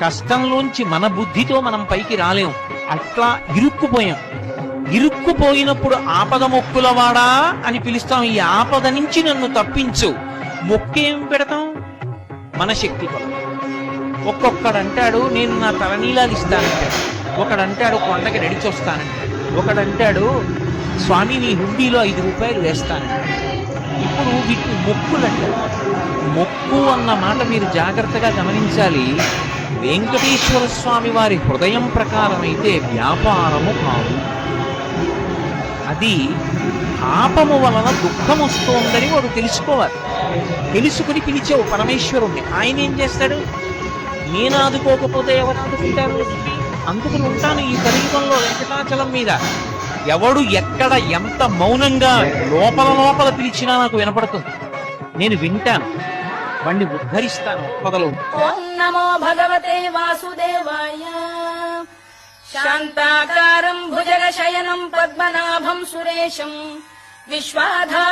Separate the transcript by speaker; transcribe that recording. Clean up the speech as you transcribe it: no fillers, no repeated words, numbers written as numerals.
Speaker 1: కష్టంలోంచి మన బుద్ధితో మనం పైకి రాలేం. అట్లా ఇరుక్కుపోయాం. ఇరుక్కుపోయినప్పుడు ఆపద మొక్కులవాడా అని పిలుస్తాం. ఈ ఆపద నుంచి నన్ను తప్పించు. మొక్కేం పెడతాం? మన శక్తి కొల. ఒక్కొక్కడంటాడు నేను నా తలనీలాలు ఇస్తానంటాడు, ఒకడంటాడు కొండకి నడిచొస్తానంటాడు, ఒకడంటాడు స్వామి నీ హుండీలో 5 రూపాయలు వేస్తానంటాడు. ఇప్పుడు వీటిని మొక్కులంటారు. మొక్కు అన్న మాట మీరు జాగ్రత్తగా గమనించాలి. వెంకటేశ్వర స్వామి వారి హృదయం ప్రకారమైతే వ్యాపారము కాదు. అది పాపము వలన దుఃఖం వస్తోందని వాడు తెలుసుకోవాలి. తెలుసుకుని పిలిచావు పరమేశ్వరుణ్ణి. ఆయన ఏం చేస్తాడు? నేను ఆదుకోకపోతే ఎవరు ఆదుకుంటారు? అందుకని ఉంటాను ఈ కలియుగంలో వెంకటాచలం మీద. ఎవడు ఎక్కడ ఎంత మౌనంగా లోపల లోపల పిలిచినా నాకు వినపడుతుంది. నేను వింటాను, వాణ్ణి ఉద్ధరిస్తాను. మొదలు
Speaker 2: ఓం నమో భగవతే వాసుదేవాయ. శాంతాకారం భుజగశయనం పద్మనాభం సురేశం విశ్వాధారం